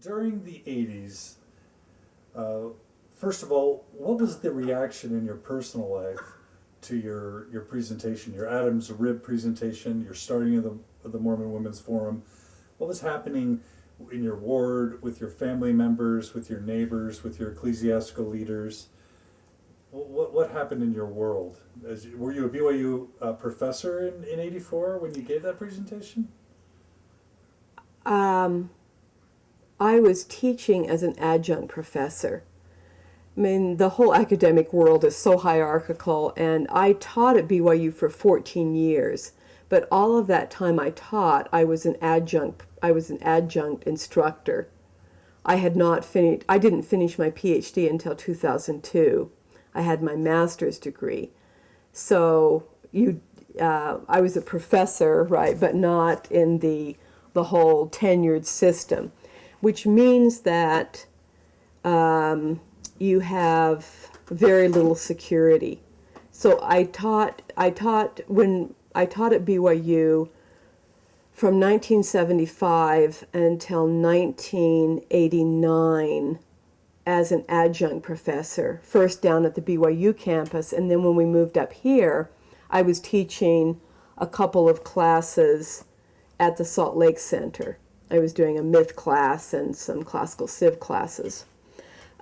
during the 80s, first of all, what was the reaction in your personal life to your presentation, your Adam's Rib presentation, your starting of the Mormon Women's Forum? What was happening in your ward, with your family members, with your neighbors, with your ecclesiastical leaders? What happened in your world? Were you a BYU professor in '84 when you gave that presentation? I was teaching as an adjunct professor. I mean, the whole academic world is so hierarchical, and I taught at BYU for 14 years. But all of that time I taught, I was an adjunct instructor. I didn't finish my PhD until 2002. I had my master's degree. So I was a professor, right, but not in the whole tenured system, which means that you have very little security. So I taught at BYU from 1975 until 1989 as an adjunct professor, first down at the BYU campus, and then when we moved up here, I was teaching a couple of classes at the Salt Lake Center. I was doing a myth class and some classical civ classes.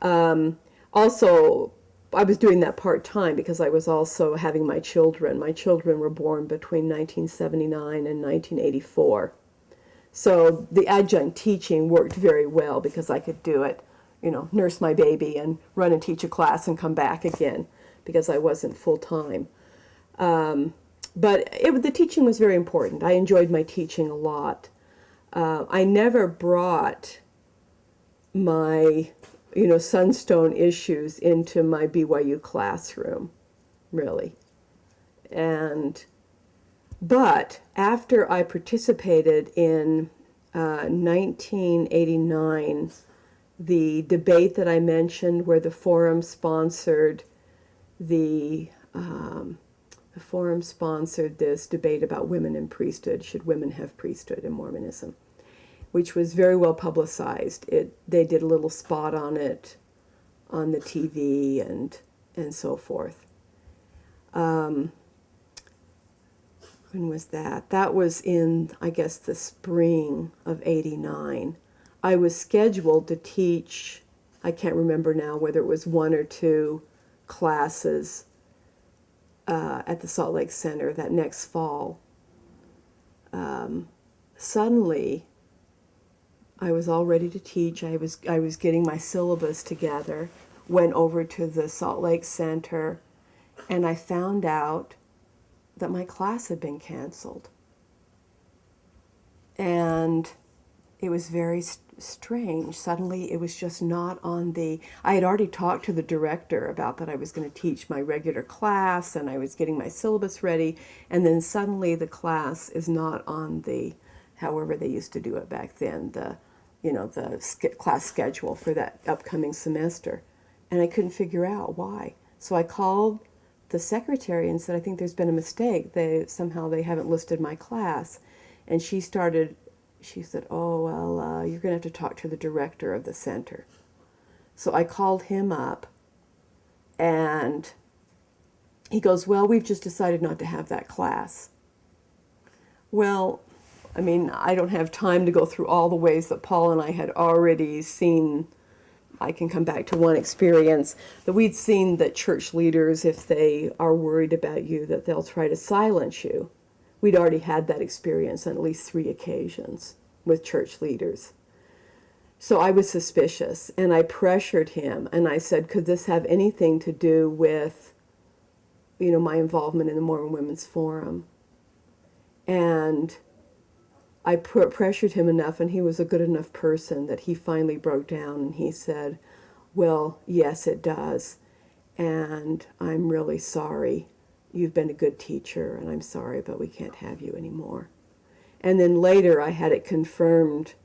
Also, I was doing that part-time because I was also having my children. My children were born between 1979 and 1984. So the adjunct teaching worked very well because I could do it, nurse my baby and run and teach a class and come back again because I wasn't full-time. But the teaching was very important. I enjoyed my teaching a lot. I never brought my, Sunstone issues into my BYU classroom, really. But after I participated in 1989, the debate that I mentioned where the forum sponsored this debate about women in priesthood. Should women have priesthood in Mormonism? Which was very well publicized. They did a little spot on it on the TV and so forth. When was that? That was in, I guess, the spring of '89. I was scheduled to teach, I can't remember now whether it was 1 or 2 classes at the Salt Lake Center that next fall. Suddenly, I was all ready to teach. I was getting my syllabus together, went over to the Salt Lake Center, and I found out that my class had been canceled. And it was very strange. Suddenly it was just not on I had already talked to the director about that I was going to teach my regular class and I was getting my syllabus ready, and then suddenly the class is not on however they used to do it back then, the class schedule for that upcoming semester. And I couldn't figure out why. So I called the secretary and said, I think there's been a mistake. They haven't listed my class. And she said, oh, well, you're going to have to talk to the director of the center. So I called him up, and he goes, well, we've just decided not to have that class. Well, I mean, I don't have time to go through all the ways that Paul and I had already seen. I can come back to one experience that we'd seen that church leaders, if they are worried about you, that they'll try to silence you. We'd already had that experience on at least 3 occasions with church leaders. So I was suspicious, and I pressured him, and I said, could this have anything to do with, my involvement in the Mormon Women's Forum? And I pressured him enough, and he was a good enough person that he finally broke down, and he said, well, yes, it does, and I'm really sorry. You've been a good teacher, and I'm sorry, but we can't have you anymore. And then later I had it confirmed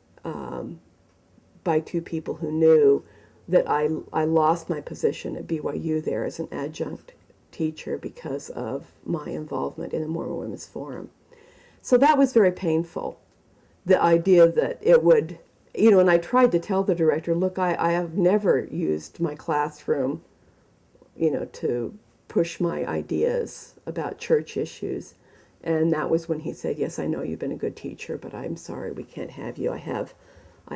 by 2 people who knew that I lost my position at BYU there as an adjunct teacher because of my involvement in the Mormon Women's Forum. So that was very painful. The idea that it would and I tried to tell the director, look, I have never used my classroom, to push my ideas about church issues. And that was when he said, yes, I know you've been a good teacher, but I'm sorry, we can't have you. I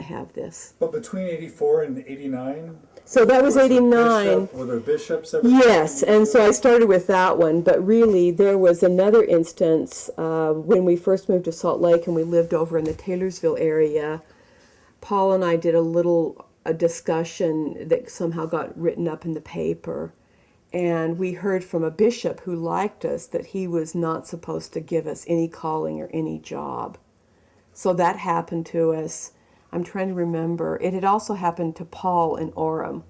have this. But between 84 and 89? So that was 89. Were there bishops ever? Yes, and so I started with that one. But really, there was another instance when we first moved to Salt Lake and we lived over in the Taylorsville area. Paul and I did a discussion that somehow got written up in the paper. And we heard from a bishop who liked us that he was not supposed to give us any calling or any job. So that happened to us. I'm trying to remember. It had also happened to Paul in Orem,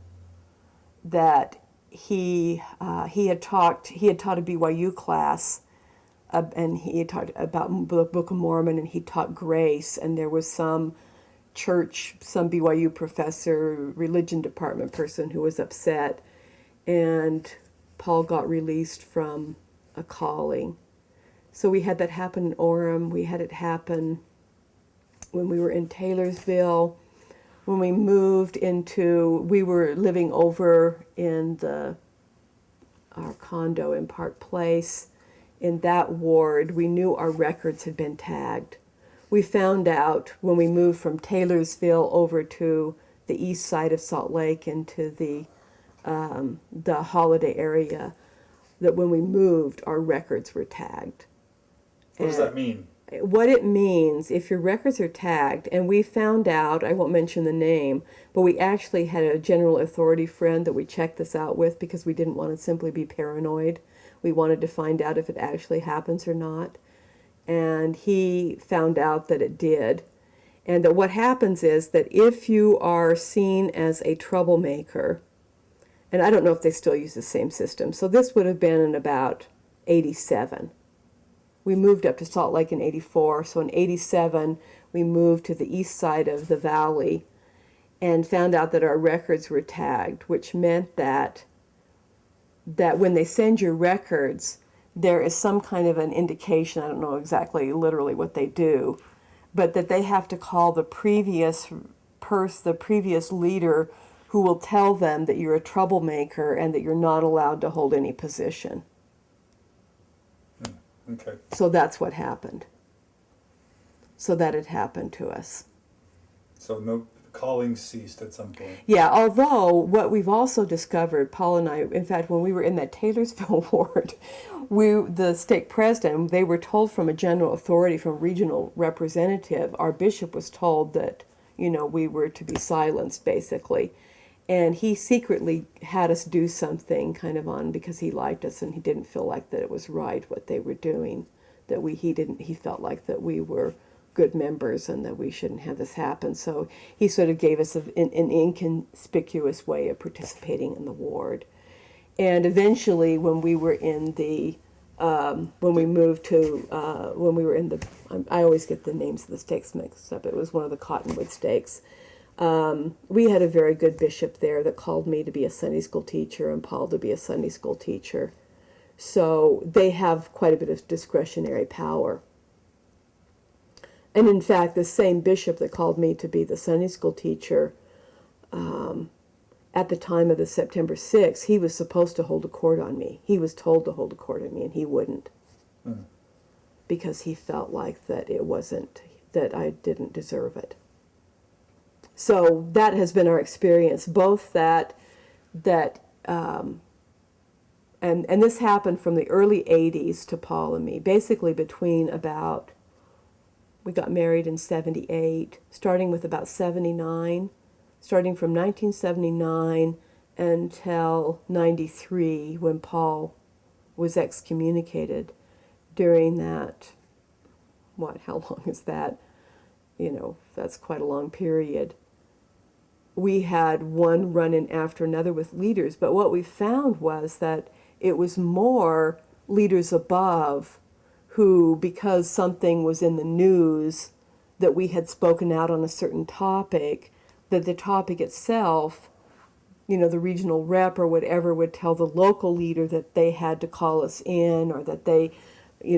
that he had taught a BYU class, and he had taught about the Book of Mormon, and he taught grace, and there was some BYU professor, religion department person who was upset, and Paul got released from a calling. So we had that happen in Orem. We had it happen when we were in Taylorsville. When we moved we were living over in our condo in Park Place. In that ward, we knew our records had been tagged. We found out when we moved from Taylorsville over to the east side of Salt Lake into the Holiday area, that when we moved, our records were tagged. What does that mean? What it means, if your records are tagged, and we found out, I won't mention the name, but we actually had a general authority friend that we checked this out with because we didn't want to simply be paranoid. We wanted to find out if it actually happens or not. And he found out that it did. And that what happens is that if you are seen as a troublemaker, and I don't know if they still use the same system, so this would have been in about 87. We moved up to Salt Lake in 84, so in 87 we moved to the east side of the valley and found out that our records were tagged, which meant that when they send your records, there is some kind of an indication, I don't know exactly literally what they do, but that they have to call the previous leader who will tell them that you're a troublemaker and that you're not allowed to hold any position. Okay. So that's what happened. So that had happened to us. So no calling ceased at some point. Yeah, although what we've also discovered, Paul and I, in fact, when we were in that Taylorsville ward, the stake president, they were told from a general authority, from a regional representative, our bishop was told that, we were to be silenced, basically. And he secretly had us do something because he liked us and he didn't feel like that it was right what they were doing, he felt like that we were good members and that we shouldn't have this happen. So he sort of gave us an inconspicuous way of participating in the ward. And eventually when we were in the, when we were in the, I always get the names of the stakes mixed up. It was one of the Cottonwood stakes. We had a very good bishop there that called me to be a Sunday school teacher and Paul to be a Sunday school teacher. So they have quite a bit of discretionary power. And in fact, the same bishop that called me to be the Sunday school teacher, at the time of the September 6th, he was supposed to hold a court on me. He was told to hold a court on me, and he wouldn't. Because he felt like that that I didn't deserve it. So that has been our experience, both and this happened from the early 80s to Paul and me, basically between we got married in 78, starting with about 79, starting from 1979 until 93 when Paul was excommunicated. During that, how long is that? That's quite a long period. We had one run-in after another with leaders, but what we found was that it was more leaders above who, because something was in the news that we had spoken out on a certain topic, that the topic itself, the regional rep or whatever would tell the local leader that they had to call us in, or that they,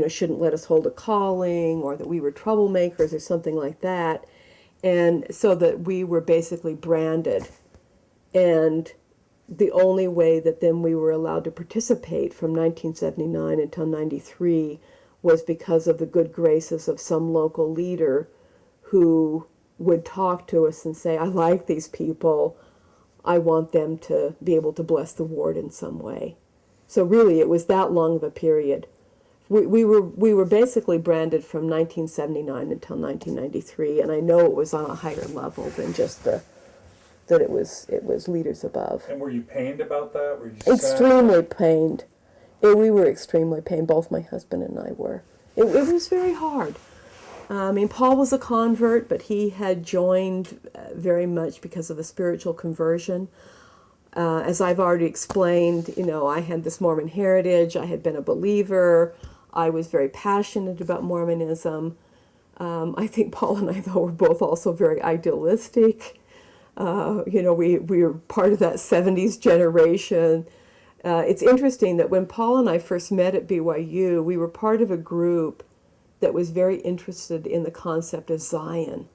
shouldn't let us hold a calling, or that we were troublemakers or something like that. And so that we were basically branded. And the only way that then we were allowed to participate from 1979 until 93 was because of the good graces of some local leader who would talk to us and say, I like these people. I want them to be able to bless the ward in some way. So really, it was that long of a period. We were basically branded from 1979 until 1993, and I know it was on a higher level than just that it was leaders above. And were you pained about that? Were you Extremely pained. We were extremely pained. Both my husband and I were. It was very hard. I mean, Paul was a convert, but he had joined very much because of a spiritual conversion. As I've already explained, I had this Mormon heritage. I had been a believer. I was very passionate about Mormonism. I think Paul and I, though, were both also very idealistic. We were part of that 70s generation. It's interesting that when Paul and I first met at BYU, we were part of a group that was very interested in the concept of Zion,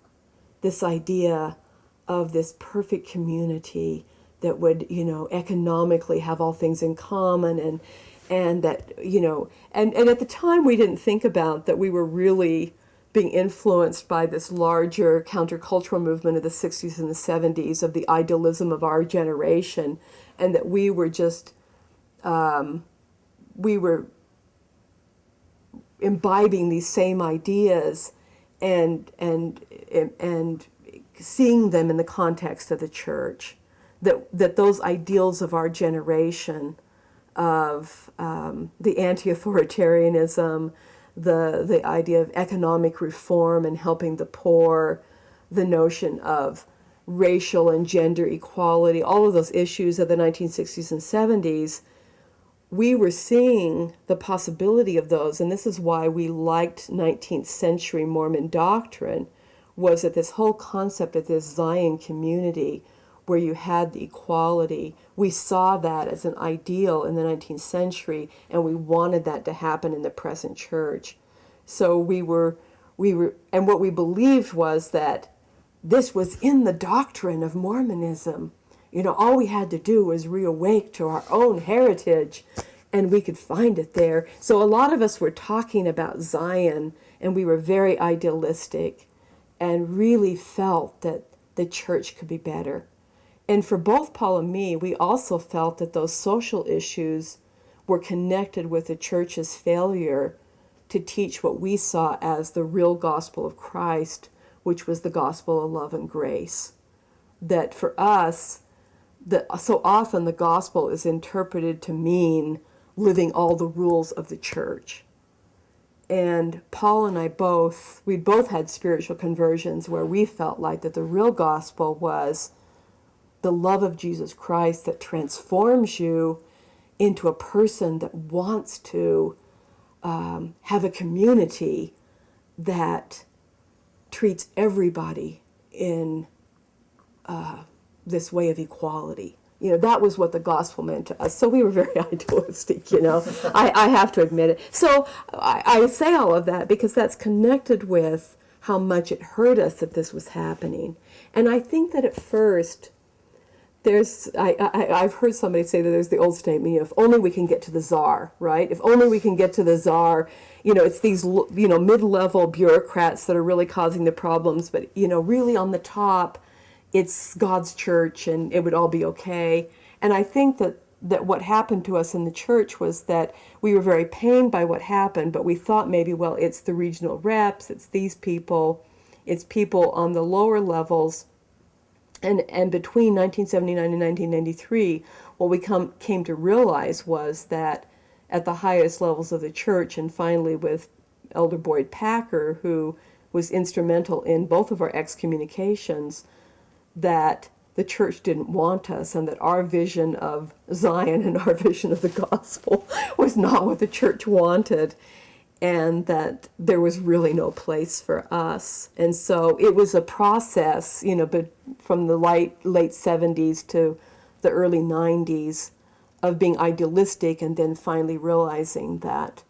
this idea of this perfect community that would, economically have all things in common, and that, and at the time we didn't think about that we were really being influenced by this larger countercultural movement of the 60s and the 70s, of the idealism of our generation, and that we were just, we were imbibing these same ideas and seeing them in the context of the church, that those ideals of our generation of the anti-authoritarianism, the idea of economic reform and helping the poor, the notion of racial and gender equality, all of those issues of the 1960s and 70s, we were seeing the possibility of those, and this is why we liked 19th century Mormon doctrine, was that this whole concept of this Zion community where you had the equality, we saw that as an ideal in the 19th century, and we wanted that to happen in the present church. So we were, and what we believed was that this was in the doctrine of Mormonism. All we had to do was reawake to our own heritage, and we could find it there. So a lot of us were talking about Zion, and we were very idealistic and really felt that the church could be better. And for both Paul and me, we also felt that those social issues were connected with the church's failure to teach what we saw as the real gospel of Christ, which was the gospel of love and grace. That for us, so often the gospel is interpreted to mean living all the rules of the church. And Paul and I we both had spiritual conversions where we felt like that the real gospel was the love of Jesus Christ that transforms you into a person that wants to have a community that treats everybody in this way of equality. That was what the gospel meant to us. So we were very idealistic, I have to admit it. So I say all of that because that's connected with how much it hurt us that this was happening. And I think that at first, I've heard somebody say that there's the old statement, if only we can get to the czar, right? If only we can get to the czar, it's these, mid-level bureaucrats that are really causing the problems, but, really on the top, it's God's church and it would all be okay. And I think that what happened to us in the church was that we were very pained by what happened, but we thought maybe, well, it's the regional reps, it's these people, it's people on the lower levels. And between 1979 and 1993, what we came to realize was that at the highest levels of the church, and finally with Elder Boyd Packer, who was instrumental in both of our excommunications, that the church didn't want us and that our vision of Zion and our vision of the gospel was not what the church wanted, and that there was really no place for us. And so it was a process, but from the late 70s to the early 90s of being idealistic and then finally realizing that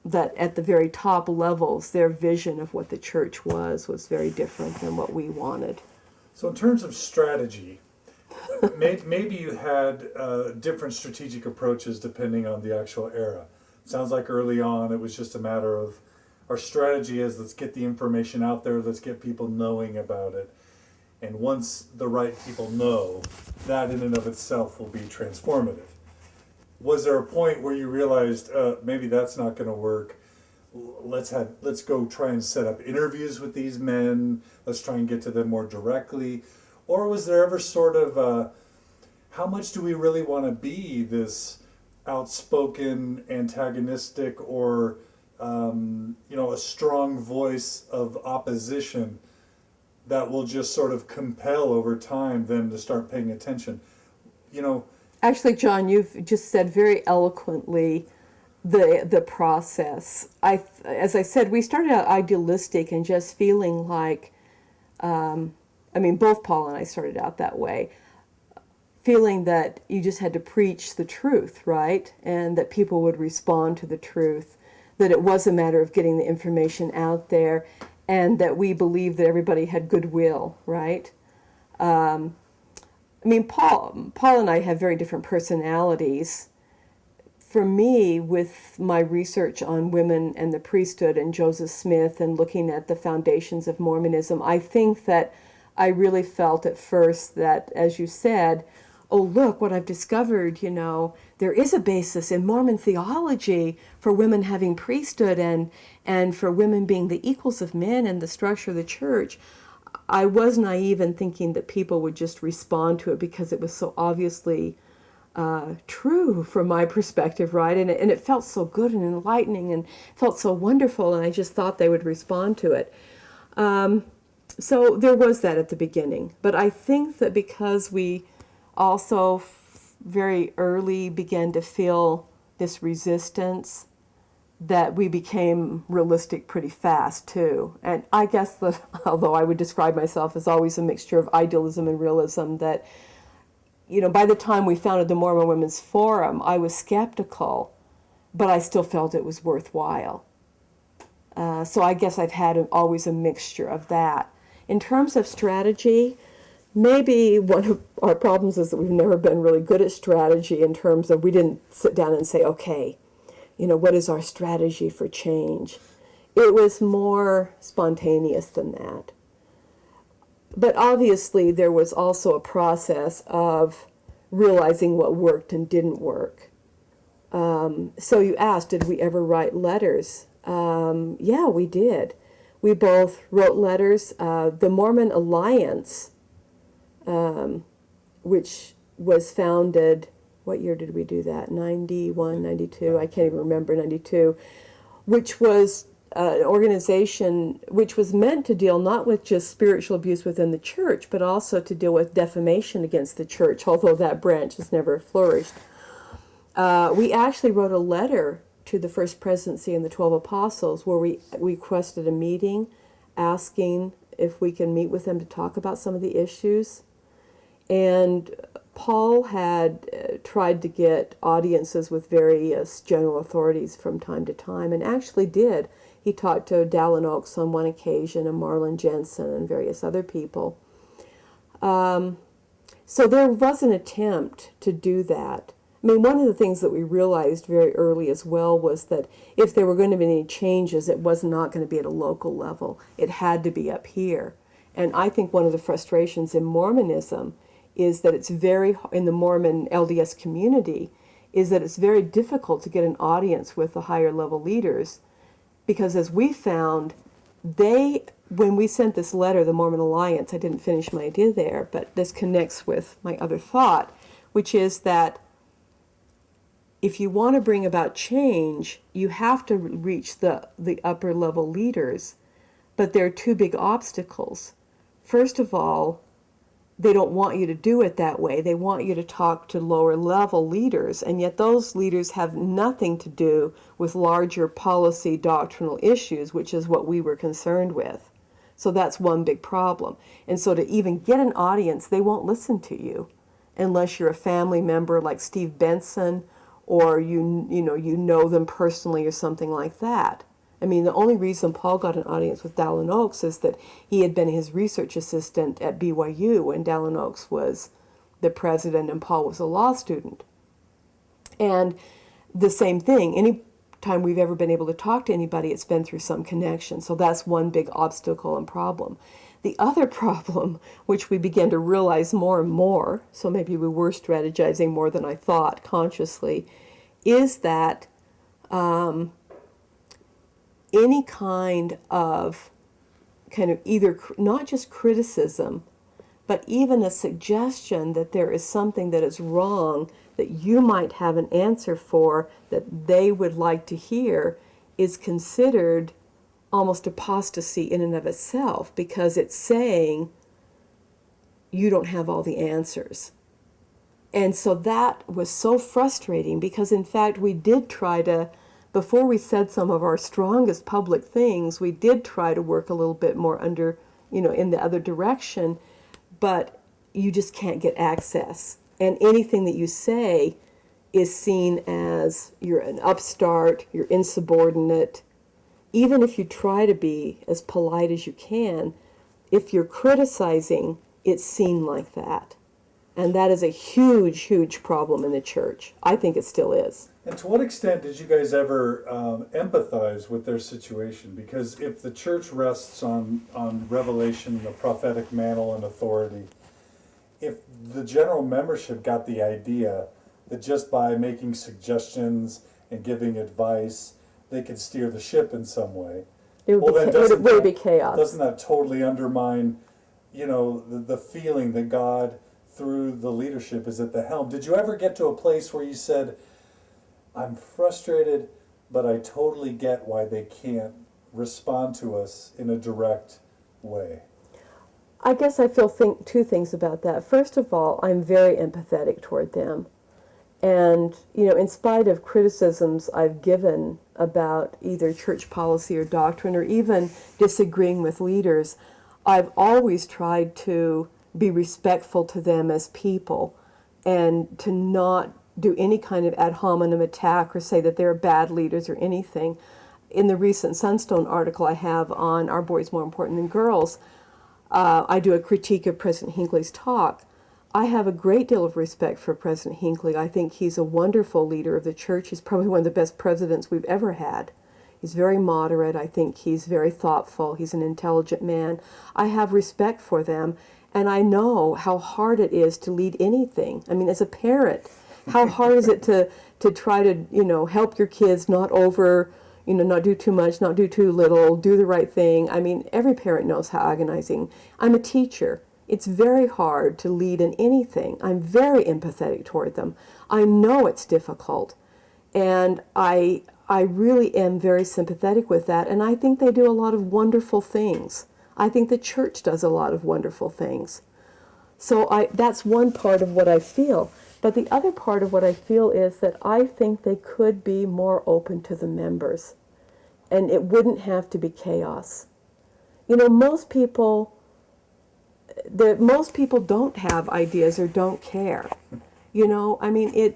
that at the very top levels, their vision of what the church was very different than what we wanted. So in terms of strategy, maybe you had different strategic approaches depending on the actual era. Sounds like early on it was just a matter of our strategy is let's get the information out there, let's get people knowing about it. And once the right people know, that in and of itself will be transformative. Was there a point where you realized maybe that's not going to work? Let's go try and set up interviews with these men. Let's try and get to them more directly. Or was there ever sort of how much do we really want to be this outspoken, antagonistic, or a strong voice of opposition that will just sort of compel over time them to start paying attention? Actually, John, you've just said very eloquently the process. As I said, we started out idealistic and just feeling like, both Paul and I started out that way, feeling that you just had to preach the truth, right? And that people would respond to the truth, that it was a matter of getting the information out there, and that we believed that everybody had goodwill, right? Paul and I have very different personalities. For me, with my research on women and the priesthood and Joseph Smith and looking at the foundations of Mormonism, I think that I really felt at first that, as you said, oh, look, what I've discovered, there is a basis in Mormon theology for women having priesthood and for women being the equals of men in the structure of the church. I was naive in thinking that people would just respond to it because it was so obviously true from my perspective, right? And it felt so good and enlightening and felt so wonderful, and I just thought they would respond to it. So there was that at the beginning. But I think that because we also very early began to feel this resistance, that we became realistic pretty fast too. And I guess that, although I would describe myself as always a mixture of idealism and realism, that, by the time we founded the Mormon Women's Forum, I was skeptical, but I still felt it was worthwhile. So I guess I've had always a mixture of that. In terms of strategy, maybe one of our problems is that we've never been really good at strategy in terms of we didn't sit down and say, okay, what is our strategy for change? It was more spontaneous than that. But obviously there was also a process of realizing what worked and didn't work. So you asked, did we ever write letters? Yeah, we did. We both wrote letters. The Mormon Alliance, which was founded, what year did we do that? 91, 92, I can't even remember, 92, which was an organization which was meant to deal not with just spiritual abuse within the church, but also to deal with defamation against the church, although that branch has never flourished. We actually wrote a letter to the First Presidency and the 12 Apostles where we requested a meeting asking if we can meet with them to talk about some of the issues. And Paul had tried to get audiences with various general authorities from time to time, and actually did. He talked to Dallin Oaks on one occasion, and Marlon Jensen, and various other people. So there was an attempt to do that. One of the things that we realized very early as well was that if there were going to be any changes, it was not going to be at a local level. It had to be up here. And I think one of the frustrations in Mormonism is that it's in the Mormon LDS community, is that it's very difficult to get an audience with the higher level leaders, because as we found, when we sent this letter, the Mormon Alliance, I didn't finish my idea there, but this connects with my other thought, which is that if you want to bring about change, you have to reach the upper level leaders, but there are two big obstacles. First of all, they don't want you to do it that way. They want you to talk to lower level leaders, and yet those leaders have nothing to do with larger policy doctrinal issues, which is what we were concerned with. So that's one big problem. And so to even get an audience, they won't listen to you unless you're a family member like Steve Benson or you know them personally or something like that. I mean, the only reason Paul got an audience with Dallin Oaks is that he had been his research assistant at BYU when Dallin Oaks was the president and Paul was a law student. And the same thing, any time we've ever been able to talk to anybody, it's been through some connection. So that's one big obstacle and problem. The other problem, which we began to realize more and more, so maybe we were strategizing more than I thought consciously, is that any kind of either not just criticism, but even a suggestion that there is something that is wrong that you might have an answer for that they would like to hear is considered almost apostasy in and of itself, because it's saying you don't have all the answers. And so that was so frustrating, because in fact we did try to, before we said some of our strongest public things, we did try to work a little bit more under, in the other direction, but you just can't get access. And anything that you say is seen as you're an upstart, you're insubordinate. Even if you try to be as polite as you can, if you're criticizing, it's seen like that. And that is a huge, huge problem in the church. I think it still is. And to what extent did you guys ever empathize with their situation? Because if the church rests on revelation, the prophetic mantle, and authority, if the general membership got the idea that just by making suggestions and giving advice, they could steer the ship in some way, It would be chaos. Doesn't that totally undermine, the feeling that God, through the leadership, is at the helm? Did you ever get to a place where you said, I'm frustrated, but I totally get why they can't respond to us in a direct way? I guess I feel two things about that. First of all, I'm very empathetic toward them. And, in spite of criticisms I've given about either church policy or doctrine, or even disagreeing with leaders, I've always tried to be respectful to them as people and to not do any kind of ad hominem attack or say that they're bad leaders or anything. In the recent Sunstone article I have on Are Boys More Important Than Girls, I do a critique of President Hinckley's talk. I have a great deal of respect for President Hinckley. I think he's a wonderful leader of the church. He's probably one of the best presidents we've ever had. He's very moderate. I think he's very thoughtful. He's an intelligent man. I have respect for them, and I know how hard it is to lead anything. I mean, as a parent, how hard is it to try to, help your kids not not do too much, not do too little, do the right thing. I mean, every parent knows how agonizing. I'm a teacher. It's very hard to lead in anything. I'm very empathetic toward them. I know it's difficult. And I really am very sympathetic with that. And I think they do a lot of wonderful things. I think the church does a lot of wonderful things. So that's one part of what I feel. But the other part of what I feel is that I think they could be more open to the members. And it wouldn't have to be chaos. Most people don't have ideas or don't care. I mean,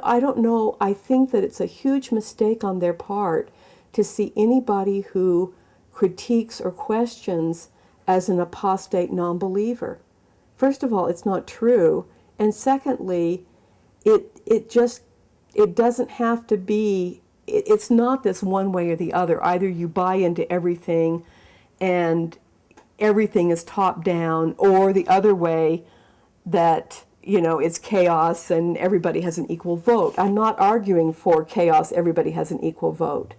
I don't know. I think that it's a huge mistake on their part to see anybody who critiques or questions as an apostate non-believer. First of all, it's not true. And secondly, it doesn't have to be, it's not this one way or the other. Either you buy into everything and everything is top down, or the other way that, it's chaos and everybody has an equal vote. I'm not arguing for chaos, everybody has an equal vote.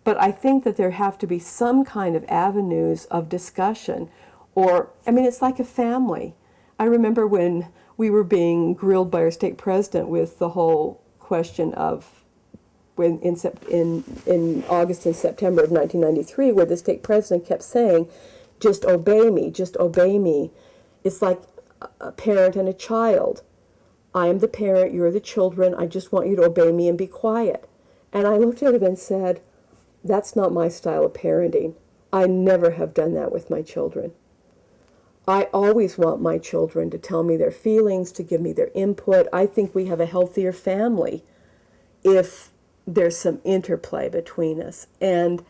But I think that there have to be some kind of avenues of discussion. It's like a family. I remember when we were being grilled by our stake president with the whole question of when in August and September of 1993, where the stake president kept saying, just obey me, just obey me. It's like a parent and a child. I am the parent, you're the children, I just want you to obey me and be quiet. And I looked at him and said, that's not my style of parenting. I never have done that with my children. I always want my children to tell me their feelings, to give me their input. I think we have a healthier family if there's some interplay between us. And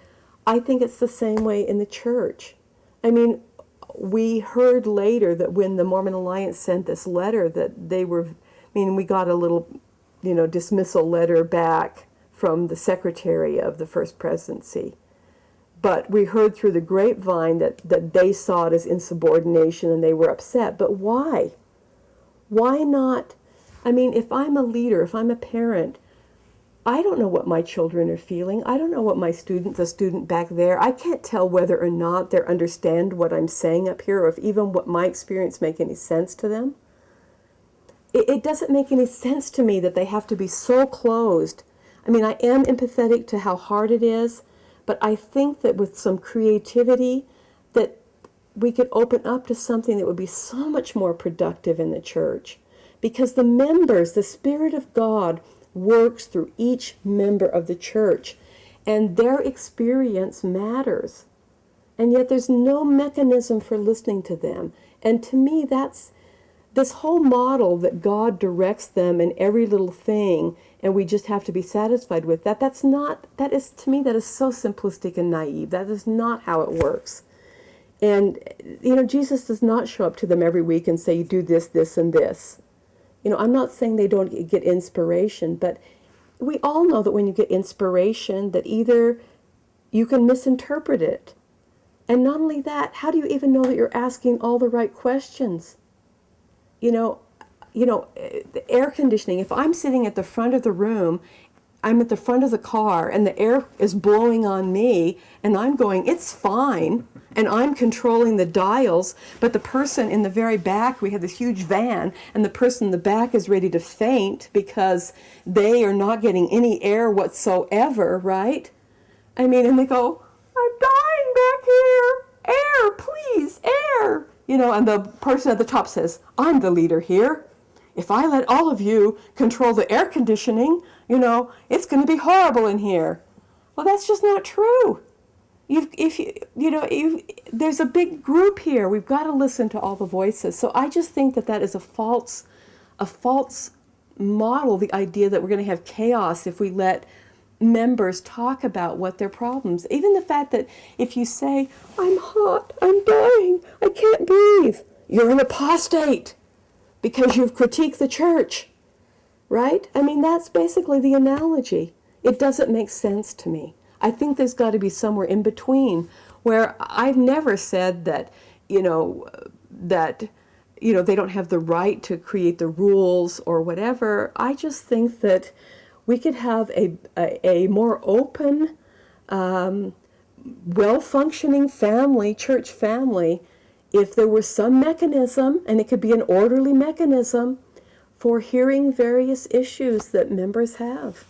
I think it's the same way in the church. I mean, we heard later that when the Mormon Alliance sent this letter that they were, we got a little, dismissal letter back from the secretary of the First Presidency. But we heard through the grapevine that they saw it as insubordination and they were upset. But why? Why not? If I'm a leader, if I'm a parent, I don't know what my children are feeling. I don't know what the student back there, I can't tell whether or not they understand what I'm saying up here or if even what my experience make any sense to them. It doesn't make any sense to me that they have to be so closed. I am empathetic to how hard it is, but I think that with some creativity that we could open up to something that would be so much more productive in the church. Because the members, the Spirit of God, works through each member of the church, and their experience matters. And yet there's no mechanism for listening to them. And to me, that's this whole model that God directs them in every little thing, and we just have to be satisfied with that. That is so simplistic and naive. That is not how it works. And, Jesus does not show up to them every week and say, you do this, this, and this. I'm not saying they don't get inspiration, but we all know that when you get inspiration, that either you can misinterpret it. And not only that, how do you even know that you're asking all the right questions? The air conditioning, if I'm sitting at the front of the room, I'm at the front of the car, and the air is blowing on me, and I'm going, it's fine, and I'm controlling the dials, but the person in the very back, we have this huge van, and the person in the back is ready to faint because they are not getting any air whatsoever, right? And they go, I'm dying back here, air, please, air. And the person at the top says, I'm the leader here. If I let all of you control the air conditioning, it's going to be horrible in here. Well, that's just not true. There's a big group here. We've got to listen to all the voices. So I just think that is a false model, the idea that we're going to have chaos if we let members talk about what their problems. Even the fact that if you say, I'm hot, I'm dying, I can't breathe, you're an apostate because you've critiqued the church, right? That's basically the analogy. It doesn't make sense to me. I think there's got to be somewhere in between where I've never said that, they don't have the right to create the rules or whatever. I just think that we could have a more open, well-functioning family, church family, if there were some mechanism, and it could be an orderly mechanism, for hearing various issues that members have.